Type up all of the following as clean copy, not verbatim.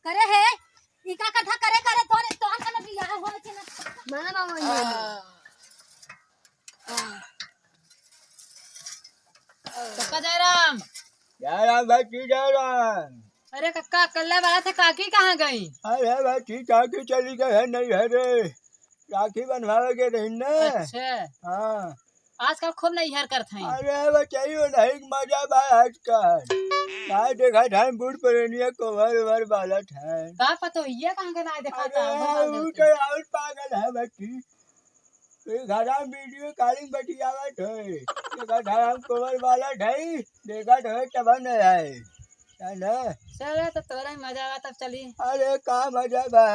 करे है ई का कथा करे करे तोरे तोहन कने बियाह होय छै ना माना मामा ये कक्का जयराम भाई की जयराम। अरे कक्का कल्ला वाला था काकी कहाँ गई? अरे भाई की काकी चली गई है नहीं है रे, राखी बनवावे के रही ना। अच्छा हाँ आजकल खूब नैहर करते हैं। अरे बताइए नहीं मजा भाई आजकल भाई देखा था बूढ़ पुरानिया कोवर वर वाला था। का पता ये कहाँ के ना देखा था अरे तो और पागल है बच्ची, घरा वीडियो कॉलिंग बतियावत है, देखा था हम कोवर वाला ढाई देखा था तब न है ना। चलो तो तोरा ही मजा आवा तब चली। अरे का मजा बा,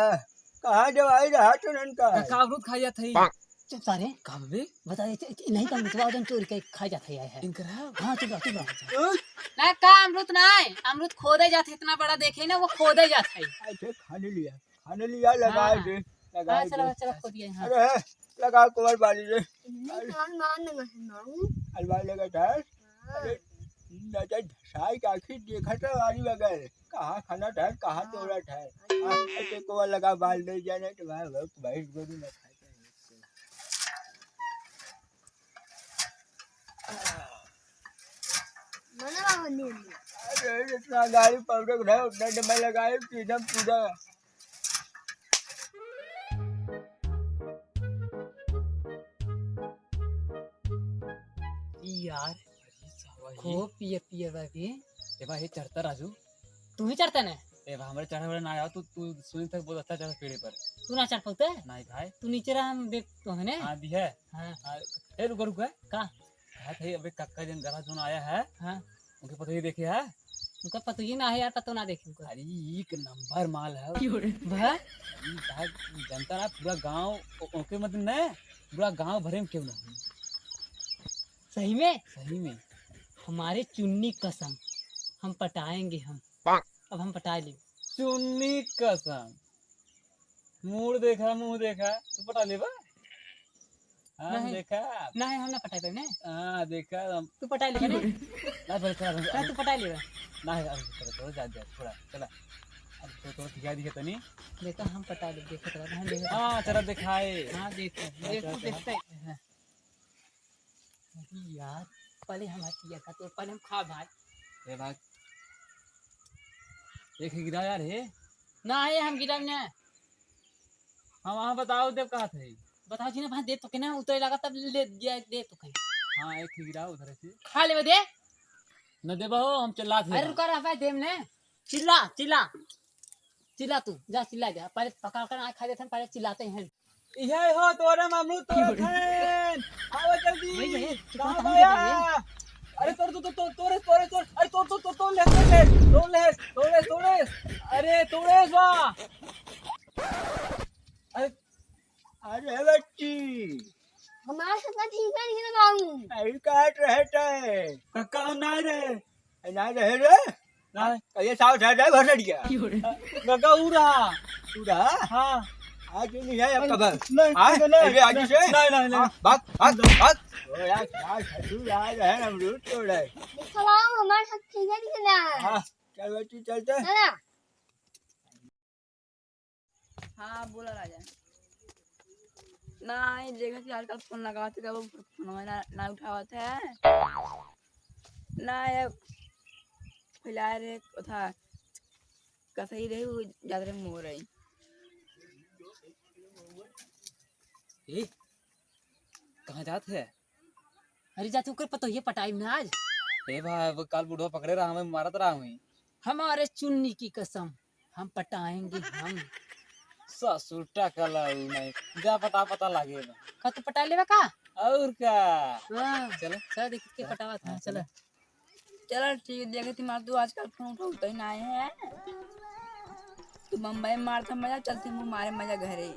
कहाँ जवाई रहा तुरंत का कक्का अमरूद खाया था चुप सारे कब भी बता नहीं का मितवा उधर चोरी के खा जाता है इनकर हां चुप रह ना का अमरूद ना है, अमरूद खोदे जाते इतना बड़ा देखे ना वो खोदे जाते है। ऐसे खाने लिया लगाए दे लगाए चलो दे। चलो खोदिए हां अरे लगा कुंवर बाली रे मान अलवा लगा था। अरे नजर धसाई काखी देखा था वाली वगैरह कहाँ खाना था कहाँ तोड़ा था। ऐसे कुंवर लगा बाल दे जाने तो भाई भाई गोरू न खाते अरे इतना गाड़ी पकड़े रहे उतना मैं लगाए एकदम पूरा। यार खूब पिए पिए बाबी ए भाई ये चढ़ता राजू। तू ही चढ़ता ना ए भाई हमारे चढ़े वाले ना आया तू तू सुनी तक बहुत अच्छा चढ़ा पेड़ पर। तू ना चढ़ पाते नहीं भाई तू नीचे रहा हम देख तो है ना। हाँ दी है। हाँ ए रुको रुको का है थे अबे कक्का जन गला जोन आया है हाँ उनके पता ही देखे है। उनका पता ही ना है यार, पता ना देखे उनका। अरे एक नंबर माल है भाई ये भाई जनता ना पूरा गांव उनके मतलब न पूरा गांव भरे में क्यों नहीं सही में सही में हमारे चुन्नी कसम हम पटाएंगे हम अब हम पटा ले। चुन्नी कसम मुंह देखा तू पटा ले बा। हाँ नहीं। देखा ना है हम ना पटाए पे ने हाँ देखा तू पटाए ले ने ना पर चला ना तू पटाए ले ना है अब थोड़ा जा जा थोड़ा चला अब तो दिखा दिखे तनी देखा हम पटा ले देखो तो हम देखो हाँ चला दिखाए हां देखो देखते हैं। अरे यार पहले हम किया था तो पहले हम खा भाई ए भाई एक ही गिरा यार है ना है हम गिरा ने हाँ वहाँ बताओ देव कहाँ थे। बताओ जी ना भाई दे तो के ना उतरे लगा तब ले गया दे तो कहीं हाँ एक ही गिरा उधर से खा ले दे न दे बहो हम चिल्ला थे। अरे रुका रहा भाई देम ने चिल्ला चिल्ला चिल्ला तू जा चिल्ला जा पहले पकड़ कर आ खा देते हैं पहले चिल्लाते हैं। ये हो तोरे मामू तोरे फैन आओ जल्दी वही है कहाँ गया। अरे तोड़ तोड़ तोड़ तोड़े तोड़े तोड़ अरे तोड़ तोड़ तोड़ तोड़ ले तोड़ ले तोड़े तोड़े अरे तोड़े वाह अरे अरे बच्ची हमारा सबका ठीक है नहीं लगाऊं ऐ काट रहता है कक्का ना रे ना रहे रे ना ये साउथ है रे भर दिया कक्का उड़ा तू रहा हाँ आज नहीं है अब कब नहीं हाँ नहीं आज से नहीं भाग भाग भाग ओ यार क्या तू यार है अमरूद तोड़े दिखाओ हमारा सब ठीक है नहीं ना हाँ चल बच्ची चलते ना हाँ बोला राजा ना देखा कि आजकल फोन लगाते क्या वो फोन ना उठाते है ना ये फिलहाल रे था कसई रही वो ज्यादा मोह रही ए कहाँ जाते हैं। अरे जा तू कर पता ये पटाई में आज ए भाई वो कल बुढ़वा पकड़े रहा हमें मारत रहा हूँ हमारे चुन्नी की कसम हम पटाएंगे हम ससुर टका लाऊ नहीं जा पता पता लगे का तू पटा लेवा का और क्या हां चलो चल देख के पटावा था चल चलो ठीक है देखे तुम्हारा तू आजकल फोन उठाता ही ना है तू मुंबई में मारता मजा चलती मुँह मारे मजा घरे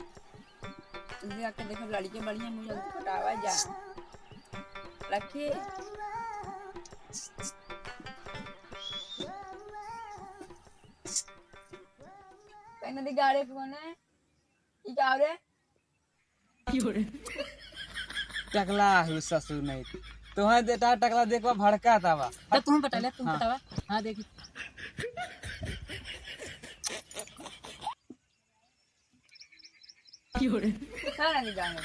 तुझे आके देखो लड़की बढ़िया मुझे पटावा जा रखी नदी गाड़ी कौन है ये क्या रे टकला है ससुर नहीं तुम्हें देता टकला देखवा भड़का था तब तुम पटा ले तुम पटावा हां देखी क्या नहीं जाने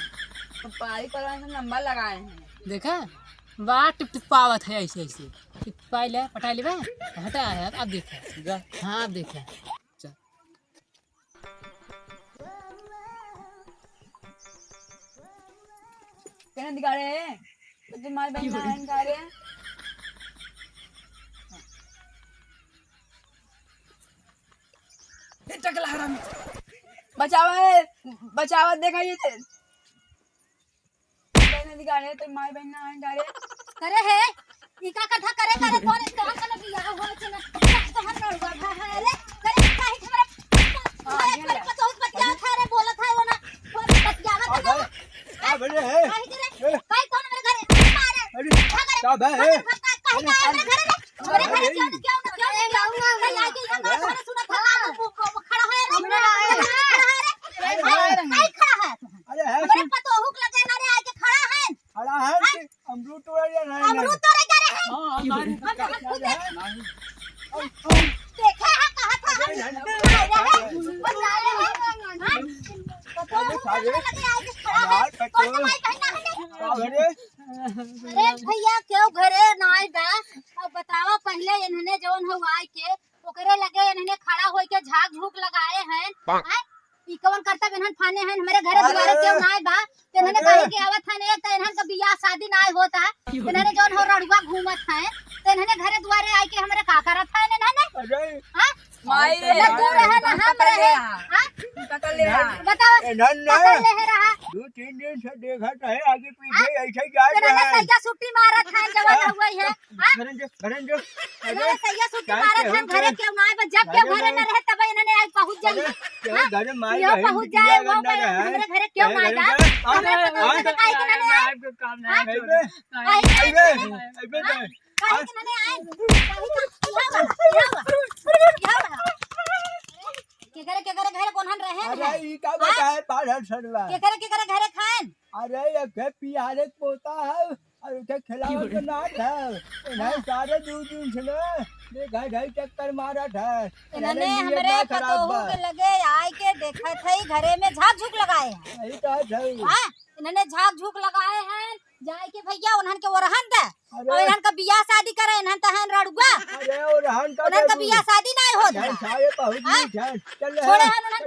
तो पारी करवाने से नंबर लगाए हैं देखा बा टिप टिपावत है ऐसे ऐसे टिपाई ले पटा ले हटा है अब देखा हाँ अब देखा चल कहने दिखा रहे हैं तो तुम्हारी बहन नारायण खा रहे हैं टकला हराम बचावा देखा ये कहने दिखा रहे तो माई बहन नारायण खा रहे करे है ई का कथा करे करे तोन तोन कने बियाह होय छै ना तोहर नड़वा भा है रे करे काहे हमरा करे पतो बतिया था रे बोलत है वो ना बतियावा था क्या बड़े है काहे करे काहे कौन मेरे घरे मारे अरे क्या बे है काहे ना मेरे घरे क्यों जाऊंगा मैं आके यहां बात सुना था खड़ा है रे नहीं खड़ा है अरे है मेरे पतो हुक लगे ना रे आके खड़ा है खड़ा है कि अमरूद तोड़ या नहीं अमरूद तोड़े जा रहे हैं देखा है कहा था हम बता रहे हैं पतो हुक लगे आके खड़ा है कौन माई बहना है अरे अरे भैया क्यों घरे नाई बा अब बतावा पहले इन्होंने जोन हो आए के ओकरे लगे इन्होंने खड़ा होई के झाग झूक लगाए हैं ई कौन करता इन्हन फाने हैं हमारे घरे द्वारे क्यों नाई बा ते इन्होंने कहे कि आवत है ने त इन्हन का बियाह शादी नाई होता इन्होंने जोन हो रड़ुआ घूमत है तो इन्होंने घरे द्वारे आए के हमारे का करत है इन्होंने अरे हां माई रे दूर है ना हम रहे हां पकड़ ले रहा बताओ नन पकड़ ले रहा 2-3 दिन से देखा है आगे पीछे ऐसे ही जा इन्होंने रहा है सैया सुट्टी मारत है जवान हुई है हां घरन जो इन्होंने सैया सुट्टी मारत है घरे क्यों नाई बा जब क्यों घरे न रहे तब इन्होंने आज पहुंच जाइए घर में यो पहुंच जाए वो हमारे घरे क्यों ना आया हमारे पता है काहे के ना आए काम काहे के ना आए के करे घरे कोनहन रहे अरे ई का बताए पाढ़ल सरवा के करे घरे खान अरे ये के पियारे पोता है और के खिलाओ तो ना था नहीं सारे 2 दिन से ना देखा ढाई चक्कर मारा था इन्होंने हमरे पतोहू के लगे आए के देखा थे घरे में झाग झूक लगाए हैं यही तो है हां इन्होंने झाग झूक लगाए हैं जाए के भैया उन्हन के ओरहन दे अरे और इन्हन का बियाह शादी करे इन्हन तहन रड़ुआ अरे और हन का उन्हन का बियाह शादी नहीं होता सारे बहुत नहीं था चल छोड़े हैं उन्हन